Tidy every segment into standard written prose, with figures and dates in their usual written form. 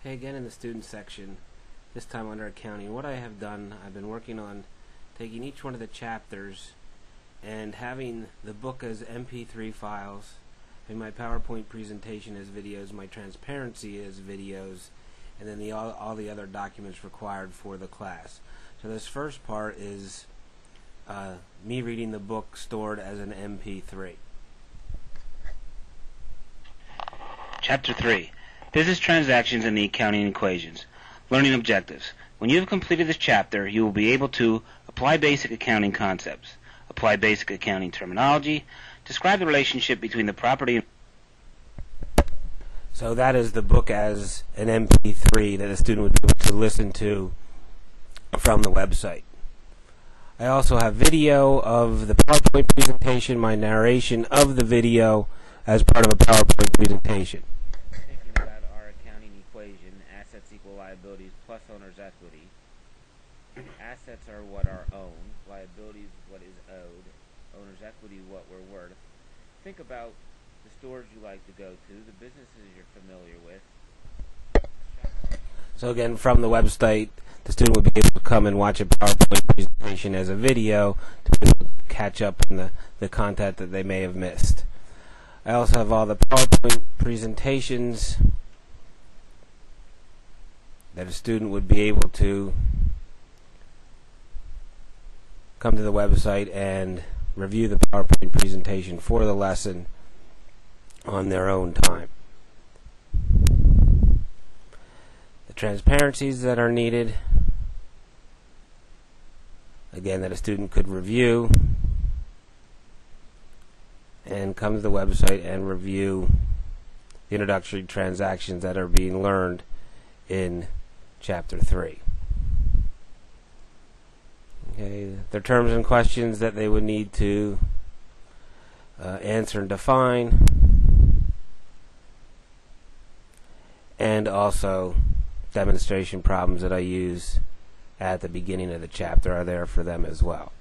Okay, again in the student section, this time under accounting, what I have done, I've been working on taking each one of the chapters and having the book as MP3 files, and my PowerPoint presentation as videos, my transparency as videos, and then all the other documents required for the class. So this first part is me reading the book stored as an MP3. Chapter 3. Business Transactions and the Accounting Equations. Learning Objectives. When you have completed this chapter, you will be able to apply basic accounting concepts, apply basic accounting terminology, describe the relationship between the property and... So that is the book as an MP3 that a student would be able to listen to from the website. I also have video of the PowerPoint presentation, my narration of the video as part of a PowerPoint presentation. Thinking about our accounting equation, assets equal liabilities plus owner's equity. Assets are what are owned, liabilities what is owed, owner's equity what we're worth. Think about the stores you like to go to, the businesses you're familiar with. So again, from the website, the student would be able to come and watch a PowerPoint presentation as a video to be able to catch up on the content that they may have missed. I also have all the PowerPoint presentations that a student would be able to come to the website and review the PowerPoint presentation for the lesson on their own time. The transparencies that are needed, again, that a student could review and come to the website and review the introductory transactions that are being learned in Chapter 3. Okay, the terms and questions that they would need to answer and define, and also demonstration problems that I use at the beginning of the chapter are there for them as well.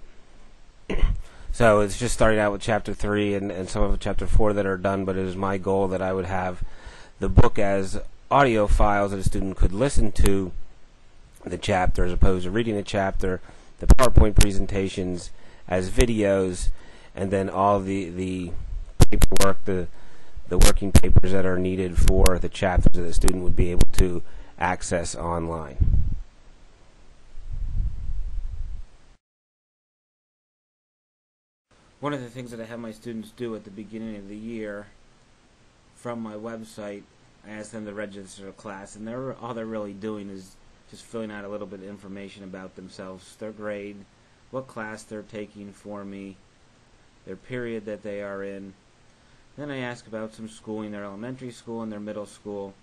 So it's just starting out with Chapter 3 and some of Chapter 4 that are done, but it is my goal that I would have the book as audio files that a student could listen to the chapter as opposed to reading the chapter, the PowerPoint presentations as videos, and then all the paperwork, the working papers that are needed for the chapters that the student would be able to access online. One of the things that I have my students do at the beginning of the year from my website, I ask them to register a class, and all they're really doing is just filling out a little bit of information about themselves, their grade, what class they're taking for me, their period that they are in. Then I ask about some schooling, their elementary school and their middle school.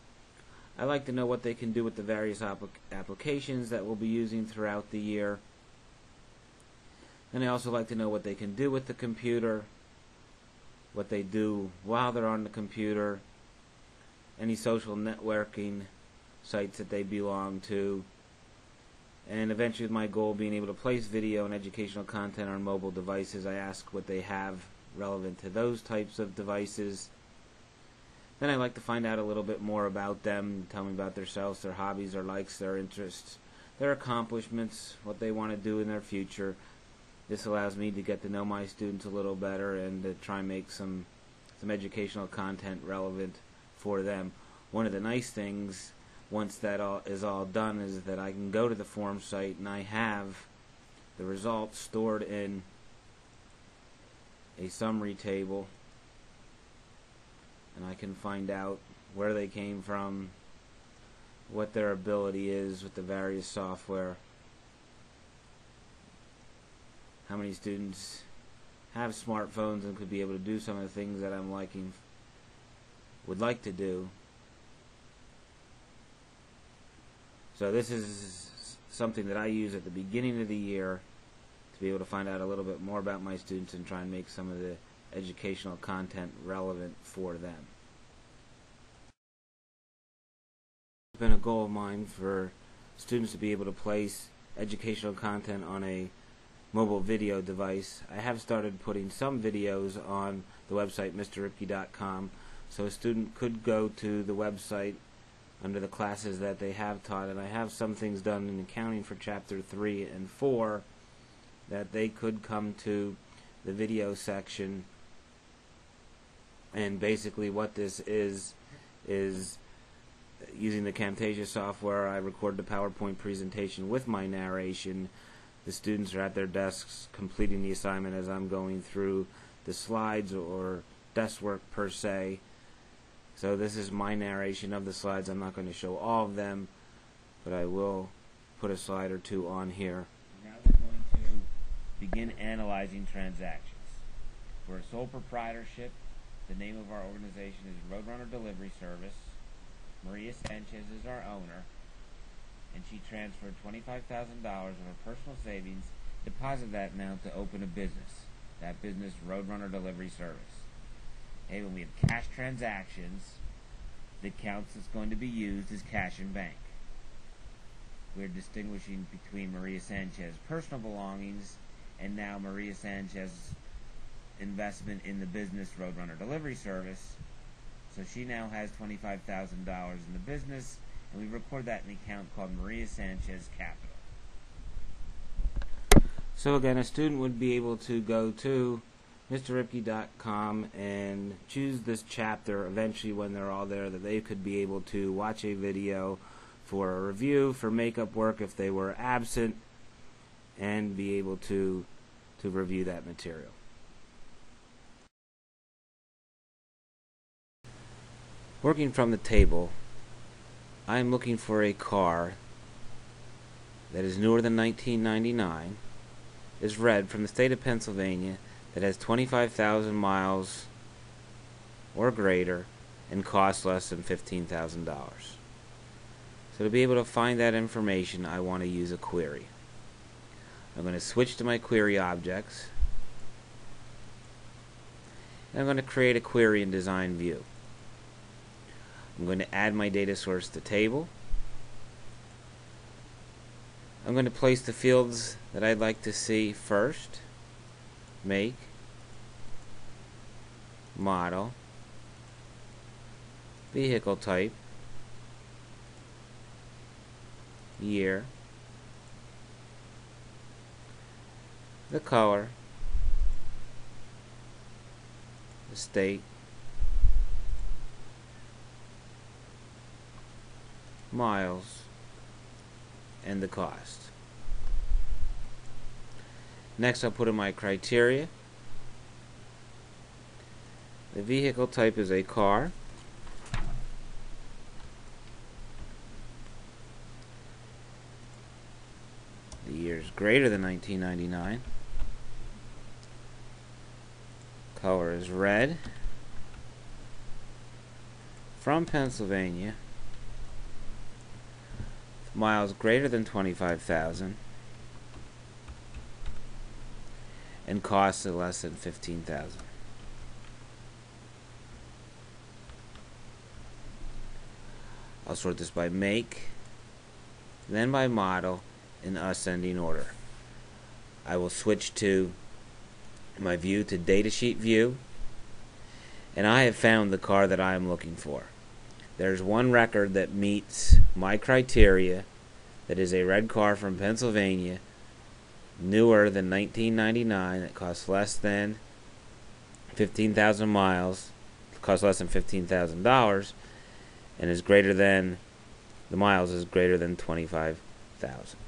I like to know what they can do with the various applications that we'll be using throughout the year. And I also like to know what they can do with the computer, what they do while they're on the computer, any social networking sites that they belong to, and eventually with my goal being able to place video and educational content on mobile devices, I ask what they have relevant to those types of devices. Then I like to find out a little bit more about them, tell me about themselves, their hobbies, their likes, their interests, their accomplishments, what they want to do in their future. This allows me to get to know my students a little better and to try and make some educational content relevant for them. One of the nice things, once that is all done, is that I can go to the form site and I have the results stored in a summary table, and I can find out where they came from, what their ability is with the various software, how many students have smartphones and could be able to do some of the things that I'm would like to do. So this is something that I use at the beginning of the year to be able to find out a little bit more about my students and try and make some of the educational content relevant for them. It's been a goal of mine for students to be able to place educational content on a mobile video device. I have started putting some videos on the website mrripke.com, so a student could go to the website under the classes that they have taught, and I have some things done in accounting for chapter 3 and 4 that they could come to the video section. And basically what this is using the Camtasia software. I record the PowerPoint presentation with my narration. The students are at their desks completing the assignment as I'm going through the slides or desk work per se. So this is my narration of the slides. I'm not going to show all of them, but I will put a slide or two on here. Now we're going to begin analyzing transactions. For a sole proprietorship, the name of our organization is Roadrunner Delivery Service. Maria Sanchez is our owner, and she transferred $25,000 of her personal savings, deposited that amount to open a business. That business, Roadrunner Delivery Service. Hey, when we have cash transactions, the accounts that's going to be used is cash and bank. We're distinguishing between Maria Sanchez's personal belongings and now Maria Sanchez's investment in the business Roadrunner Delivery Service. So she now has $25,000 in the business, and we record that in an account called Maria Sanchez Capital. So again, a student would be able to go to mrripke.com and choose this chapter eventually when they're all there, that they could be able to watch a video for a review, for makeup work if they were absent, and be able to review that material. Working from the table, I am looking for a car that is newer than 1999, is red, from the state of Pennsylvania, that has 25,000 miles or greater and costs less than $15,000. So to be able to find that information, I want to use a query. I'm going to switch to my query objects, and I'm going to create a query in Design View. I'm going to add my data source to table. I'm going to place the fields that I'd like to see first. Make, model, vehicle type, year, the color, the state, miles, and the cost. Next, I'll put in my criteria. The vehicle type is a car. The year is greater than 1999. Color is red. From Pennsylvania. Miles greater than 25,000. And costs are less than 15,000. I'll sort this by make, then by model, in ascending order. I will switch to my view to datasheet view, and I have found the car that I am looking for. There's one record that meets my criteria, that is a red car from Pennsylvania, newer than 1999, that costs less than 15,000 miles, costs less than $15,000, and is greater than, the miles is greater than 25,000.